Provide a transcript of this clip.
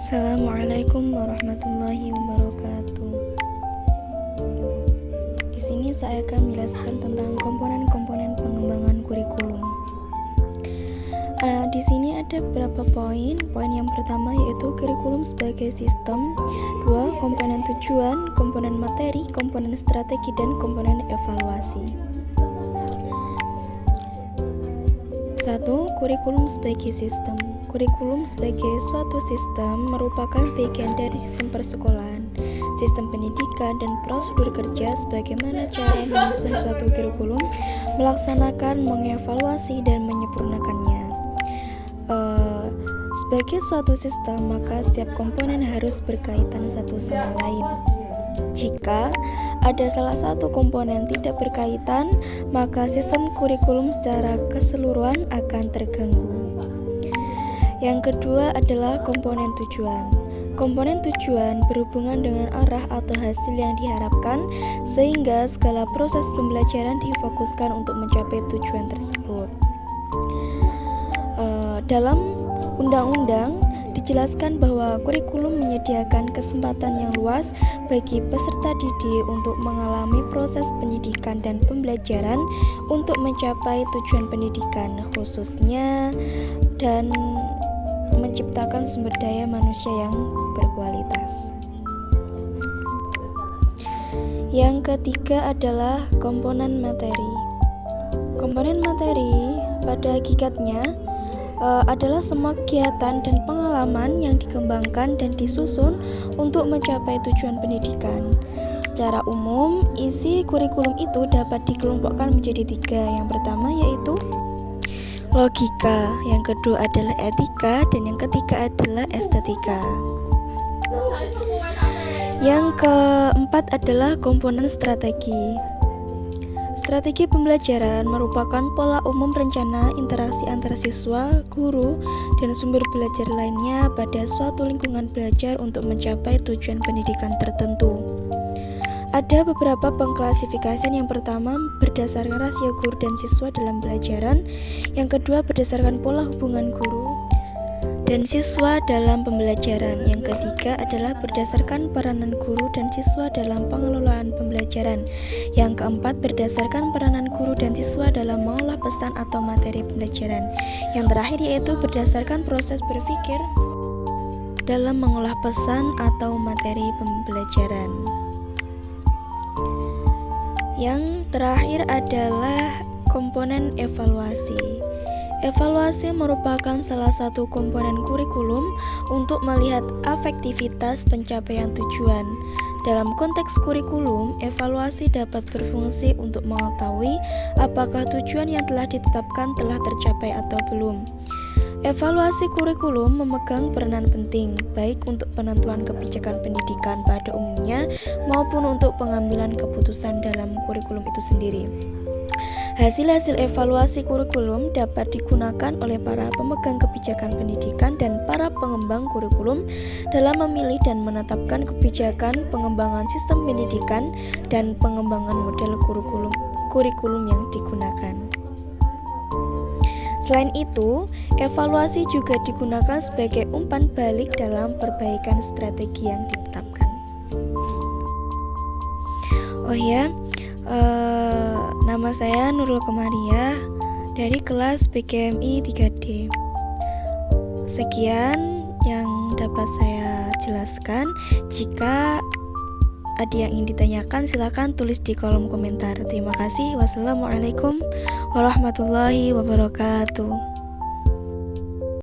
Assalamualaikum warahmatullahi wabarakatuh. Di sini saya akan menjelaskan tentang komponen-komponen pengembangan kurikulum. Di sini ada beberapa poin. Poin yang pertama yaitu kurikulum sebagai sistem. 2. Komponen tujuan, komponen materi, komponen strategi, dan komponen evaluasi. 1. Kurikulum sebagai sistem. Kurikulum sebagai suatu sistem merupakan bagian dari sistem persekolahan, sistem pendidikan, dan prosedur kerja sebagaimana cara menyusun suatu kurikulum, melaksanakan, mengevaluasi, dan menyempurnakannya. Sebagai suatu sistem, maka setiap komponen harus berkaitan satu sama lain. Jika ada salah satu komponen tidak berkaitan, maka sistem kurikulum secara keseluruhan akan terganggu. Yang kedua adalah komponen tujuan. Komponen tujuan berhubungan dengan arah atau hasil yang diharapkan, sehingga segala proses pembelajaran difokuskan untuk mencapai tujuan tersebut. Dalam undang-undang dijelaskan bahwa kurikulum menyediakan kesempatan yang luas bagi peserta didik untuk mengalami proses pendidikan dan pembelajaran untuk mencapai tujuan pendidikan khususnya dan menciptakan sumber daya manusia yang berkualitas. Yang ketiga adalah komponen materi. Komponen materi pada hakikatnya adalah semua kegiatan dan pengalaman yang dikembangkan dan disusun untuk mencapai tujuan pendidikan. Secara umum, isi kurikulum itu dapat dikelompokkan menjadi 3. Yang pertama yaitu logika, yang kedua adalah etika, dan yang ketiga adalah estetika. Yang keempat adalah komponen strategi. Strategi pembelajaran merupakan pola umum rencana interaksi antara siswa, guru, dan sumber belajar lainnya pada suatu lingkungan belajar untuk mencapai tujuan pendidikan tertentu. Ada beberapa pengklasifikasian. Yang pertama berdasarkan rasio guru dan siswa dalam pelajaran. Yang kedua berdasarkan pola hubungan guru dan siswa dalam pembelajaran. Yang ketiga adalah berdasarkan peranan guru dan siswa dalam pengelolaan pembelajaran. Yang keempat berdasarkan peranan guru dan siswa dalam mengolah pesan atau materi pembelajaran. Yang terakhir yaitu berdasarkan proses berpikir dalam mengolah pesan atau materi pembelajaran. Yang terakhir adalah komponen evaluasi. Evaluasi merupakan salah satu komponen kurikulum untuk melihat efektivitas pencapaian tujuan. Dalam konteks kurikulum, evaluasi dapat berfungsi untuk mengetahui apakah tujuan yang telah ditetapkan telah tercapai atau belum. Evaluasi kurikulum memegang peranan penting, baik untuk penentuan kebijakan pendidikan pada umumnya maupun untuk pengambilan keputusan dalam kurikulum itu sendiri. Hasil-hasil evaluasi kurikulum dapat digunakan oleh para pemegang kebijakan pendidikan dan para pengembang kurikulum dalam memilih dan menetapkan kebijakan pengembangan sistem pendidikan dan pengembangan model kurikulum yang digunakan. Selain itu, evaluasi juga digunakan sebagai umpan balik dalam perbaikan strategi yang ditetapkan. Nama saya Nurul Komariah dari kelas PKMI 3D. Sekian yang dapat saya jelaskan. Jika ada yang ingin ditanyakan, silakan tulis di kolom komentar. Terima kasih. Wassalamualaikum warahmatullahi wabarakatuh.